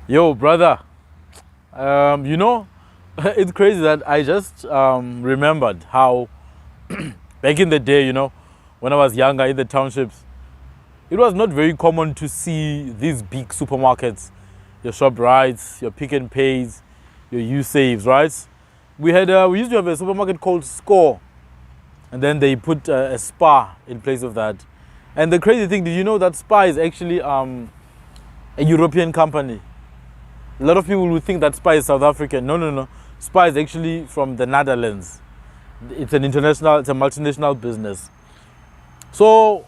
Yo, brother. You know, it's crazy that I just remembered how back in the day, when I was younger in the townships, it was not very common to see these big supermarkets, your Shoprites, your Pick and Pays, your U-Saves, right? We used to have a supermarket called Spar, and then they put a Spar in place of that. And the crazy thing, did you know that Spar is actually a European company? A lot of people would think that Spar is South African. No, no, no. Spar is actually from the Netherlands. It's a multinational business. So,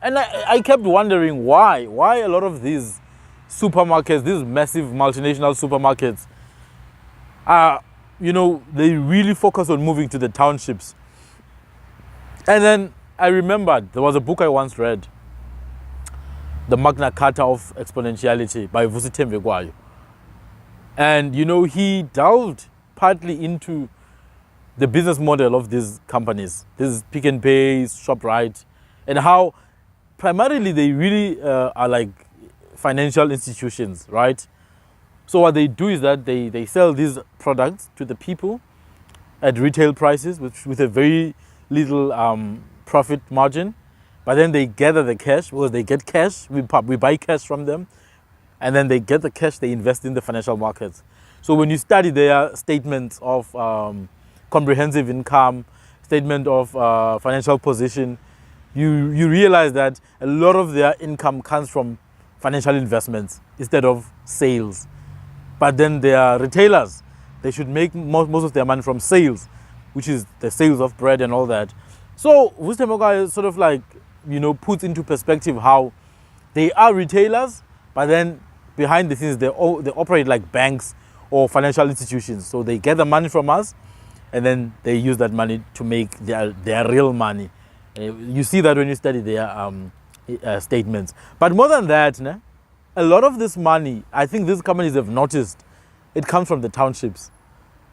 and I kept wondering why a lot of these supermarkets, these massive multinational supermarkets, they really focus on moving to the townships. And then I remembered there was a book I once read, The Magna Carta of Exponentiality by Vusitembe Gwayo. And, he delved partly into the business model of these companies, these Pick and Pay, Shoprite, and how primarily they really are like financial institutions, right? So what they do is that they sell these products to the people at retail prices with a very little profit margin. But then they gather the cash because they get cash. We buy cash from them. And then they get the cash, they invest in the financial markets. So when you study their statements of comprehensive income, statement of financial position, you realize that a lot of their income comes from financial investments instead of sales. But then they are retailers. They should make most of their money from sales, which is the sales of bread and all that. So Vustemoka sort of like, puts into perspective how they are retailers, but then behind the scenes, they operate like banks or financial institutions. So they get the money from us, and then they use that money to make their real money. You see that when you study their statements. But more than that, a lot of this money, I think these companies have noticed, it comes from the townships.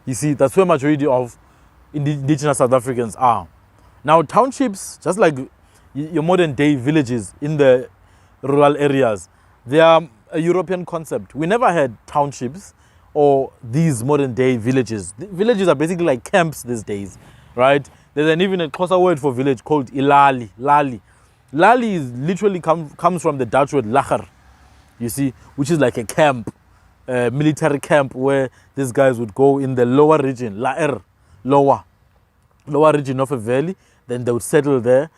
You see, that's where majority of indigenous South Africans are. Now, townships, just like your modern day villages in the rural areas, they are a European concept. We never had townships or these modern day villages. The villages are basically like camps these days, right? There's even a closer word for village called ilali, lali. Lali is literally comes from the Dutch word lager, you see, which is like a camp, a military camp where these guys would go in the lower region, lower region of a valley, then they would settle there.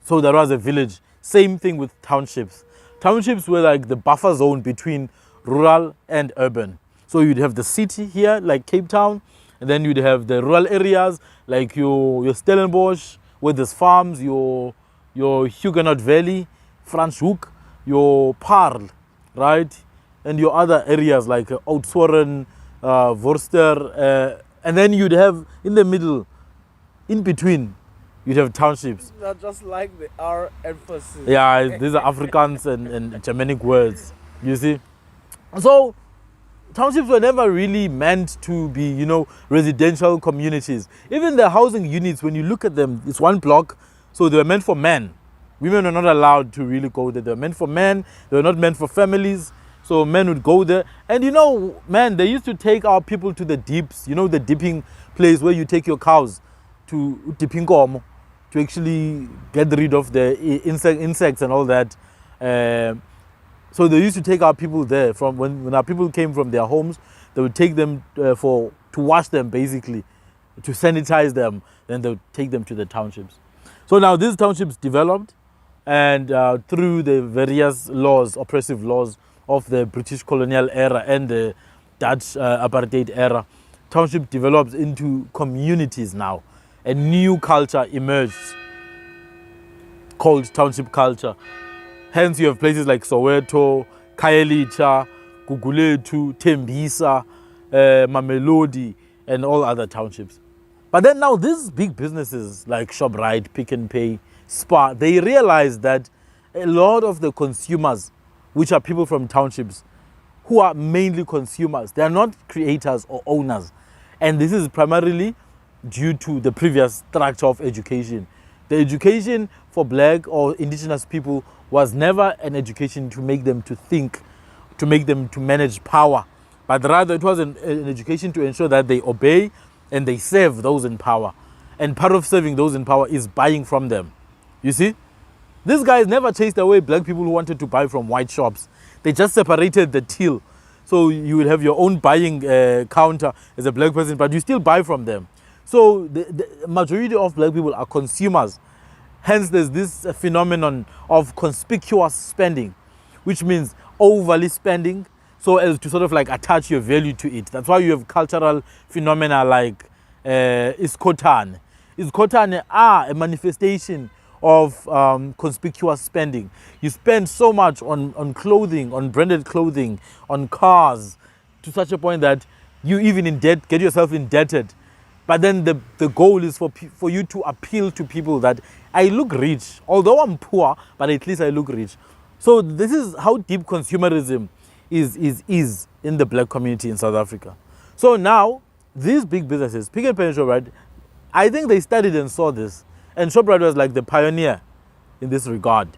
So there was a village. Same thing with townships. Townships were like the buffer zone between rural and urban. So you'd have the city here, like Cape Town, and then you'd have the rural areas, like your Stellenbosch, where there's farms, your Huguenot Valley, Franschhoek, your Paarl, right? And your other areas like Oudtshoorn, Worcester, and then you'd have in the middle, in between, you'd have townships. Not just like the R emphasis. Yeah, these are Afrikaans and Germanic words, you see. So townships were never really meant to be, residential communities. Even the housing units, when you look at them, it's one block, so they were meant for men. Women are not allowed to really go there. They were meant for men. They were not meant for families. So men would go there. And they used to take our people to the deeps, the dipping place where you take your cows to dipping komo, to actually get rid of the insects and all that. So they used to take our people there. From when our people came from their homes, they would take them to wash them, basically, to sanitize them. Then they would take them to the townships. So now these townships developed, and through the various oppressive laws of the British colonial era and the Dutch apartheid era, township developed into communities now. A new culture emerged called township culture. Hence, you have places like Soweto, Khayelitsha, Gugulethu, Tembisa, Mamelodi, and all other townships. But then now these big businesses like Shoprite, Pick and Pay, Spar, they realize that a lot of the consumers, which are people from townships, who are mainly consumers, they are not creators or owners. And this is primarily due to the previous structure of education. The education for black or indigenous people was never an education to make them to think to make them to manage power, but rather it was an education to ensure that they obey and they serve those in power. And part of serving those in power is buying from them. You see? These guys never chased away black people who wanted to buy from white shops. They just separated the till. So you will have your own buying counter as a black person, but you still buy from them. So the majority of black people are consumers. Hence, there's this phenomenon of conspicuous spending, which means overly spending so as to sort of like attach your value to it. That's why you have cultural phenomena like iskotane. Iskotane are a manifestation of conspicuous spending. You spend so much on clothing, on branded clothing, on cars, to such a point that you even get yourself indebted. But then the goal is for you to appeal to people that I look rich, although I'm poor, but at least I look rich. So this is how deep consumerism is in the black community in South Africa. So now, these big businesses, Pick n Pay and Shoprite, I think they studied and saw this. And Shoprite was like the pioneer in this regard.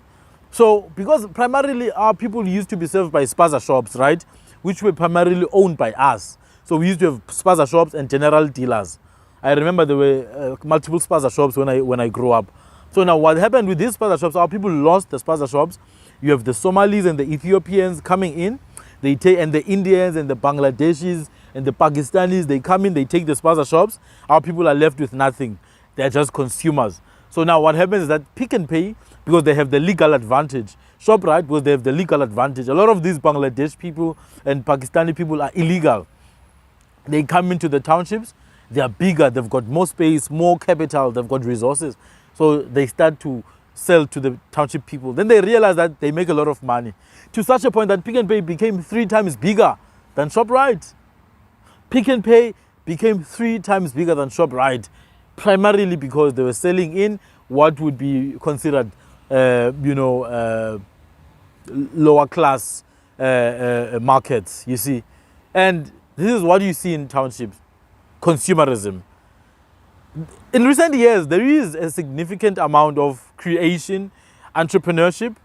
So, because primarily our people used to be served by spaza shops, right? Which were primarily owned by us. So we used to have spaza shops and general dealers. I remember there were multiple spaza shops when I grew up. So now what happened with these spaza shops, our people lost the spaza shops. You have the Somalis and the Ethiopians coming in. They take, and the Indians and the Bangladeshis and the Pakistanis, they come in, they take the spaza shops. Our people are left with nothing. They're just consumers. So now what happens is that Pick n Pay, because they have the legal advantage, Shoprite, because they have the legal advantage. A lot of these Bangladesh people and Pakistani people are illegal. They come into the townships, they are bigger, they've got more space, more capital, they've got resources. So they start to sell to the township people. Then they realize that they make a lot of money. To such a point that Pick n Pay became 3 times bigger than Shoprite. Pick n Pay became 3 times bigger than Shoprite, primarily because they were selling in what would be considered, lower class markets, you see. And this is what you see in townships, consumerism. In recent years, there is a significant amount of creation, entrepreneurship.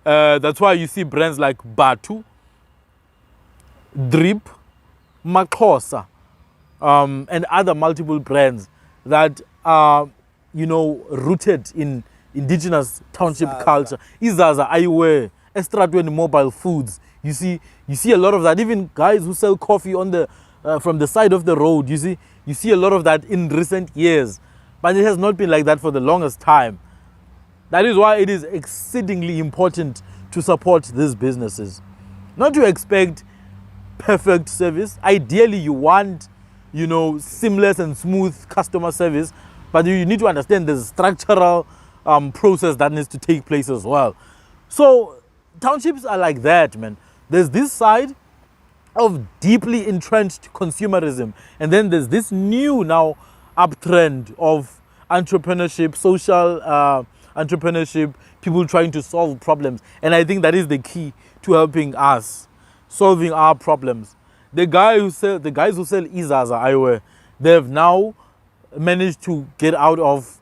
That's why you see brands like Batu, Drip, Makosa, and other multiple brands that are, rooted in indigenous township culture. Izaza, Aiwe, Estradweni Mobile Foods. You see a lot of that. Even guys who sell coffee on the from the side of the road. You see a lot of that in recent years, but it has not been like that for the longest time. That is why it is exceedingly important to support these businesses. Not to expect perfect service. Ideally, you want, seamless and smooth customer service, but you need to understand there's a structural process that needs to take place as well. So townships are like that, man. There's this side of deeply entrenched consumerism, and then there's this new now uptrend of entrepreneurship, social entrepreneurship, people trying to solve problems. And I think that is the key to helping us solving our problems. The guys who sell Izaza Aiwe, they've now managed to get out of,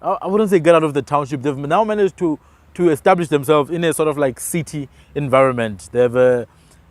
I wouldn't say get out of the township, they've now managed to establish themselves in a sort of like city environment. They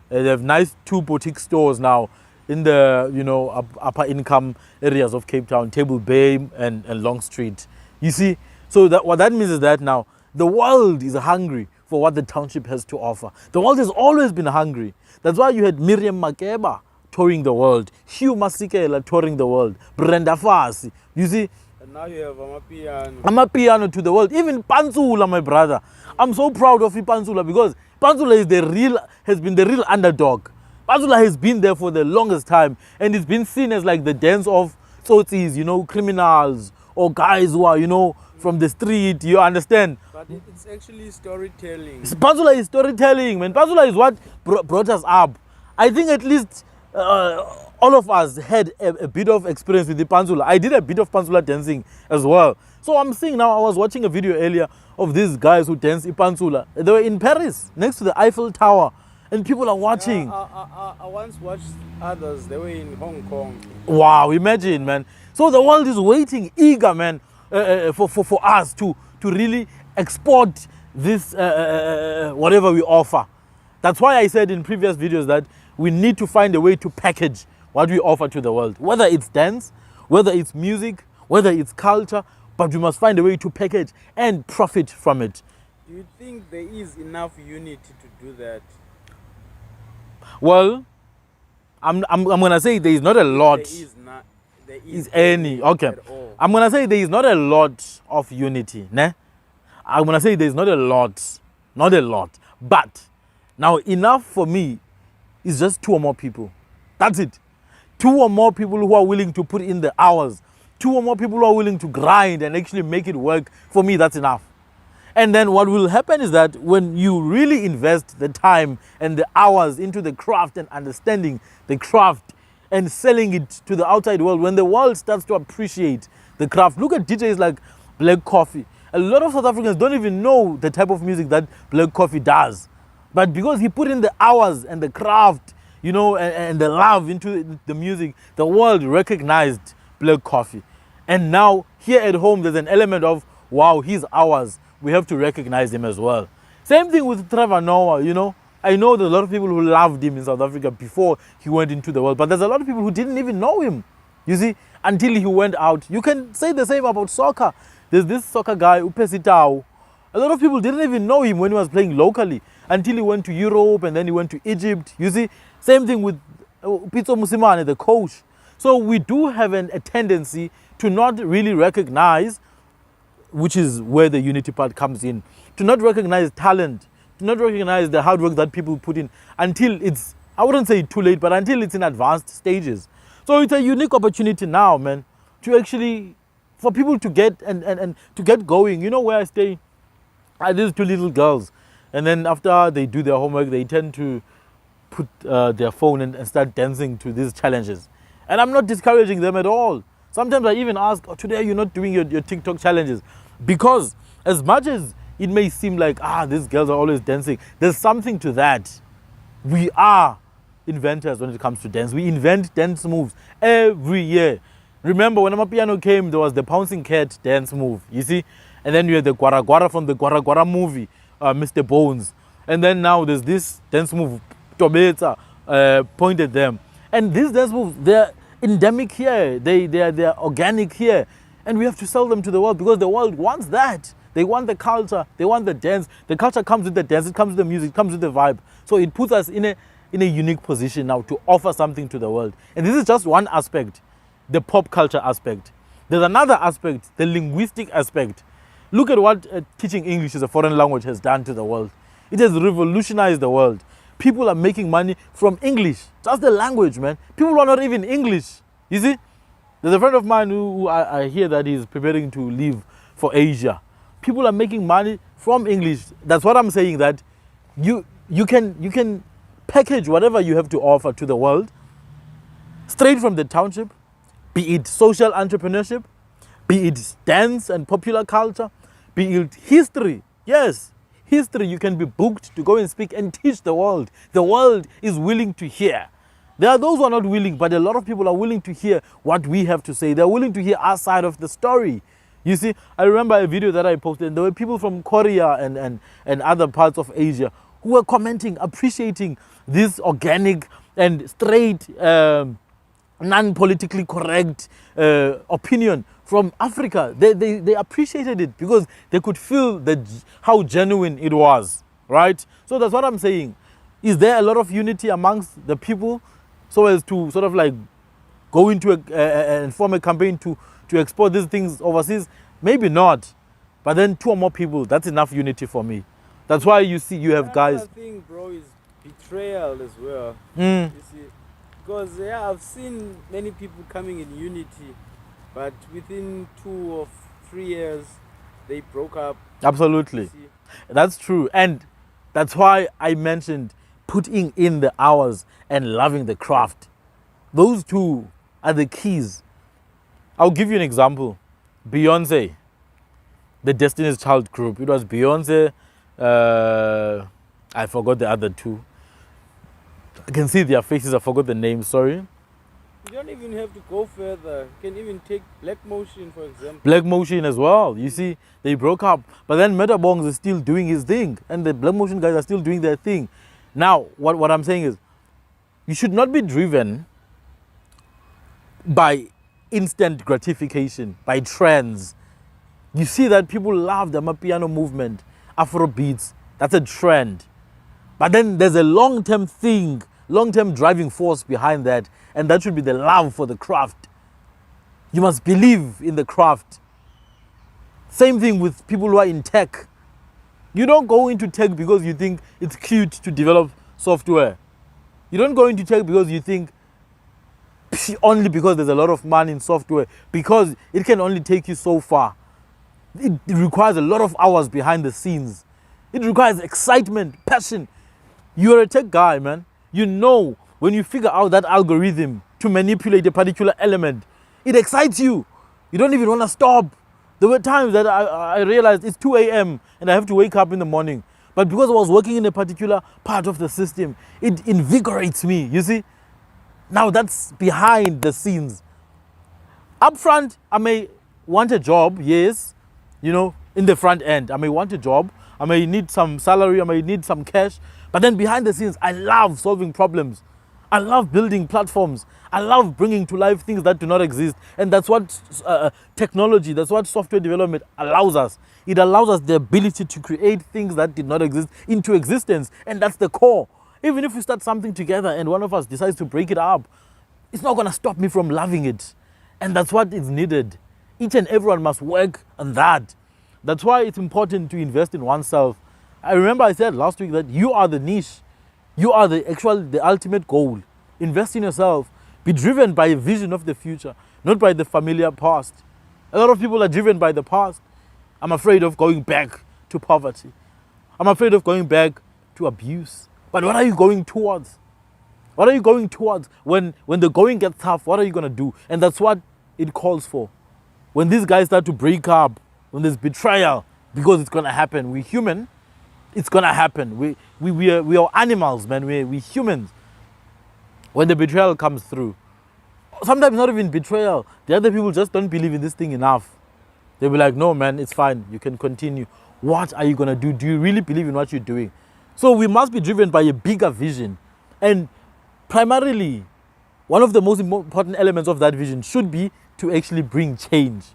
have nice 2 boutique stores now in the upper income areas of Cape Town, Table Bay and Long Street. You see, so what that means is that now the world is hungry for what the township has to offer. The world has always been hungry. That's why you had Miriam Makeba touring the world, Hugh Masikela touring the world, Brenda Fassie. You see, and now you have AmaPiano. AmaPiano to the world. Even Pantsula, my brother. I'm so proud of Pantsula because Pantsula has been the real underdog. Pantsula has been there for the longest time, and it's been seen as like the dance of tsotis, criminals or guys who are, from the street, you understand? But it's actually storytelling. Pantsula is storytelling, man. Pantsula is what brought us up. I think at least all of us had a bit of experience with the Pantsula. I did a bit of Pantsula dancing as well. So I'm seeing now, I was watching a video earlier of these guys who dance Pantsula. They were in Paris, next to the Eiffel Tower, and people are watching. I once watched others, they were in Hong Kong. Wow, imagine, man. So the world is waiting, eager, man, for us to really export this, whatever we offer. That's why I said in previous videos that we need to find a way to package what we offer to the world, whether it's dance, whether it's music, whether it's culture, but we must find a way to package and profit from it. Do you think there is enough unity to do that? Well, I'm gonna say there is not a lot. There is any. Okay. at all. I'm gonna say there is not a lot of unity. Ne? I'm gonna say there is not a lot. Not a lot. But now enough for me is just 2 or more people. That's it. 2 or more people who are willing to put in the hours. 2 or more people who are willing to grind and actually make it work. For me, that's enough. And then what will happen is that when you really invest the time and the hours into the craft and understanding the craft and selling it to the outside world, when the world starts to appreciate the craft, look at DJs like Black Coffee. A lot of South Africans don't even know the type of music that Black Coffee does. But because he put in the hours and the craft, you know, and the love into the music, the world recognized Black Coffee. And now here at home, there's an element of, wow, his hours. We have to recognize him as well. Same thing with Trevor Noah, you know. I know there's a lot of people who loved him in South Africa before he went into the world, but there's a lot of people who didn't even know him, you see, until he went out. You can say the same about soccer. There's this soccer guy, Upesitao. A lot of people didn't even know him when he was playing locally until he went to Europe and then he went to Egypt, you see. Same thing with Pitso Musimane, the coach. So we do have a tendency to not really recognize, which is where the unity part comes in, to not recognize talent, to not recognize the hard work that people put in until it's, I wouldn't say too late, but until it's in advanced stages. So it's a unique opportunity now, man, to actually, for people to get and to get going. You know where I stay? These 2 little girls. And then after they do their homework, they tend to put their phone and start dancing to these challenges. And I'm not discouraging them at all. Sometimes I even ask, oh, today you're not doing your TikTok challenges. Because as much as it may seem like, these girls are always dancing, there's something to that. We are inventors when it comes to dance. We invent dance moves every year. Remember when AmaPiano came, there was the pouncing cat dance move, you see? And then you had the Gwara Gwara from the Gwara Gwara movie, Mr. Bones. And then now there's this dance move, Tobeta pointed them. And these dance moves, they're endemic here. They're organic here. And we have to sell them to the world because the world wants that. They want the culture. They want the dance. The culture comes with the dance. It comes with the music. It comes with the vibe. So it puts us in a unique position now to offer something to the world. And this is just one aspect, the pop culture aspect. There's another aspect, the linguistic aspect. Look at what teaching English as a foreign language has done to the world. It has revolutionized the world. People are making money from English. Just the language, man. People are not even English. You see? There's a friend of mine who I hear that he's preparing to leave for Asia. People are making money from English. That's what I'm saying, that you can package whatever you have to offer to the world straight from the township, be it social entrepreneurship, be it dance and popular culture, be it history. Yes, history, you can be booked to go and speak and teach the world. The world is willing to hear. There are those who are not willing, but a lot of people are willing to hear what we have to say. They're willing to hear our side of the story. You see, I remember a video that I posted, and there were people from Korea and other parts of Asia who were commenting, appreciating this organic and straight, non-politically correct opinion from Africa. They appreciated it because they could feel how genuine it was, right? So that's what I'm saying. Is there a lot of unity amongst the people so as to sort of like go into and form a campaign to export these things overseas? Maybe not. But then 2 or more people, that's enough unity for me. That's why you see, you have guys. Another thing, bro, is betrayal as well. Mm. You see, because I've seen many people coming in unity, but within 2 or 3 years, they broke up. Absolutely. That's true. And that's why I mentioned putting in the hours and loving the craft. Those 2 are the keys. I'll give you an example. Beyonce, the Destiny's Child group. It was Beyonce, I forgot the other 2. I can see their faces, I forgot the name, sorry. You don't even have to go further. You can even take Black Motion, for example. Black Motion as well. You see, they broke up. But then Metabongs is still doing his thing. And the Black Motion guys are still doing their thing. Now, what I'm saying is, you should not be driven by instant gratification, by trends. You see that people love the AmaPiano movement, Afro beats, that's a trend. But then there's a long-term thing, long-term driving force behind that, and that should be the love for the craft. You must believe in the craft. Same thing with people who are in tech. You don't go into tech because you think it's cute to develop software. You don't go into tech because you think only because there's a lot of money in software, because it can only take you so far. It requires a lot of hours behind the scenes. It requires excitement, passion. You're a tech guy, man. You know when you figure out that algorithm to manipulate a particular element, it excites you. You don't even want to stop. There were times that I realized it's 2 a.m. and I have to wake up in the morning. But because I was working in a particular part of the system, it invigorates me, you see? Now that's behind the scenes. Up front, I may want a job, yes, in the front end. I may want a job, I may need some salary, I may need some cash. But then behind the scenes, I love solving problems. I love building platforms. I love bringing to life things that do not exist. And that's what technology, that's what software development allows us. It allows us the ability to create things that did not exist into existence. And that's the core. Even if we start something together and one of us decides to break it up, it's not going to stop me from loving it. And that's what is needed. Each and everyone must work on that. That's why it's important to invest in oneself. I remember I said last week that you are the niche. You are the ultimate goal. Invest in yourself. Be driven by a vision of the future, not by the familiar past. A lot of people are driven by the past. I'm afraid of going back to poverty. I'm afraid of going back to abuse. But what are you going towards? What are you going towards? When the going gets tough, what are you going to do? And that's what it calls for. When these guys start to break up, when there's betrayal, because it's going to happen. We're human. It's going to happen. We are animals, man. We're humans. When the betrayal comes through, sometimes not even betrayal. The other people just don't believe in this thing enough. They'll be like, no, man, it's fine. You can continue. What are you going to do? Do you really believe in what you're doing? So we must be driven by a bigger vision. And primarily, one of the most important elements of that vision should be to actually bring change.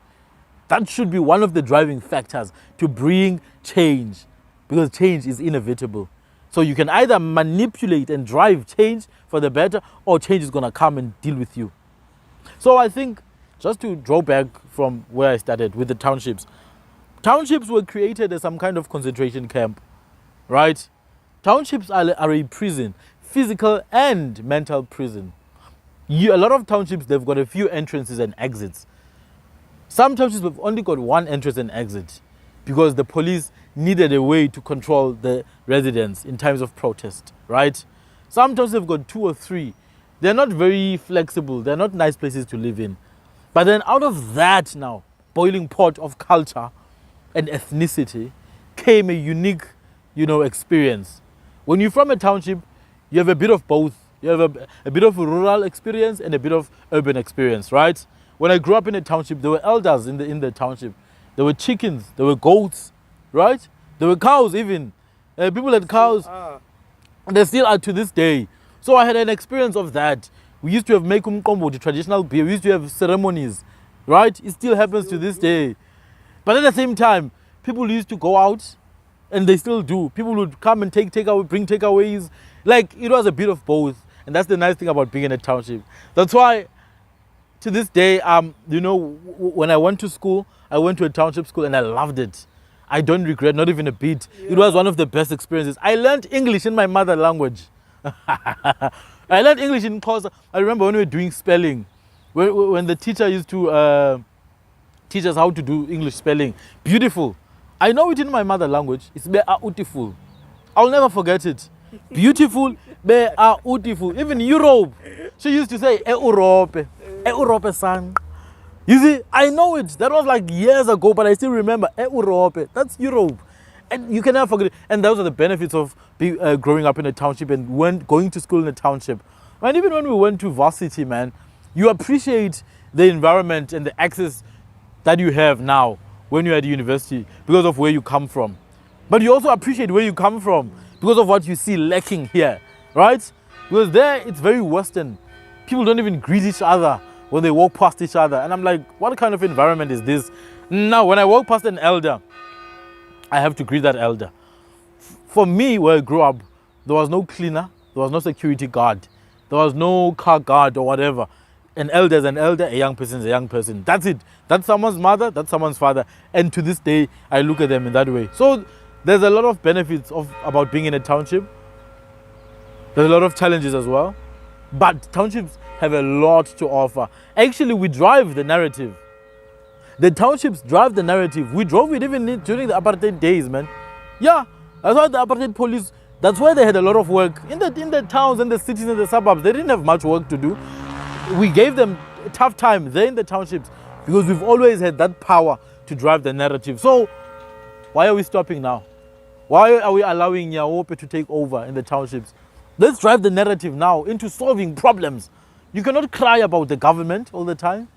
That should be one of the driving factors, to bring change, because change is inevitable. So you can either manipulate and drive change for the better, or change is going to come and deal with you. So I think, just to draw back from where I started with the townships, townships were created as some kind of concentration camp, right? Townships are a prison, physical and mental prison. A lot of townships, they've got a few entrances and exits. Some townships have only got one entrance and exit because the police needed a way to control the residents in times of protest, right? Some townships have got 2 or 3. They're not very flexible. They're not nice places to live in. But then out of that now, boiling pot of culture and ethnicity, came a unique, experience. When you're from a township, you have a bit of both. You have a bit of a rural experience and a bit of urban experience, right? When I grew up in a township, there were elders in the township. There were chickens, there were goats, right? There were cows even. People had cows. And they still are to this day. So I had an experience of that. We used to have mekum kombo, the traditional beer. We used to have ceremonies, right? It still happens to this day. But at the same time, people used to go out, and they still do. People would come and bring takeaways. Like, it was a bit of both. And that's the nice thing about being in a township. That's why, to this day, when I went to school, I went to a township school and I loved it. I don't regret, not even a bit. Yeah. It was one of the best experiences. I learned English in my mother language. I learned English in course. I remember when we were doing spelling, when the teacher used to teach us how to do English spelling. Beautiful. I know it in my mother language. It's beautiful. I'll never forget it. Beautiful, beautiful. Even Europe. She used to say, Europe, Europe, son. You see, I know it. That was like years ago, but I still remember, Europe. That's Europe. And you can never forget it. And those are the benefits of growing up in a township and going to school in a township. And even when we went to varsity, man, you appreciate the environment and the access that you have now when you're at university because of where you come from. But you also appreciate where you come from because of what you see lacking here, right? Because there it's very Western. People don't even greet each other when they walk past each other. And I'm like, what kind of environment is this? Now, when I walk past an elder, I have to greet that elder. For me, where I grew up, there was no cleaner, there was no security guard, there was no car guard or whatever. An elder is an elder, a young person is a young person. That's it. That's someone's mother, that's someone's father. And to this day, I look at them in that way. So there's a lot of benefits about being in a township. There's a lot of challenges as well. But townships have a lot to offer. Actually, we drive the narrative. The townships drive the narrative. We drove it even during the apartheid days, man. Yeah, that's why the apartheid police, that's why they had a lot of work. In the towns and the cities and the suburbs, they didn't have much work to do. We gave them a tough time there in the townships because we've always had that power to drive the narrative. So why are we stopping now? Why are we allowing Nyaope to take over in the townships? Let's drive the narrative now into solving problems. You cannot cry about the government all the time.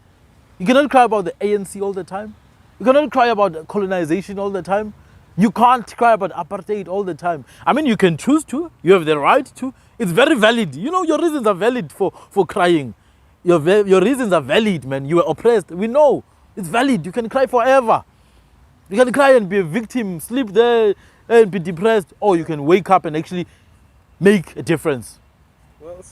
You cannot cry about the ANC all the time. You cannot cry about colonization all the time. You can't cry about apartheid all the time. I mean, you can choose to. You have the right to. It's very valid. You know, your reasons are valid for crying. Your reasons are valid, man. You were oppressed. We know. It's valid. You can cry forever. You can cry and be a victim, sleep there and be depressed. Or you can wake up and actually make a difference. Well,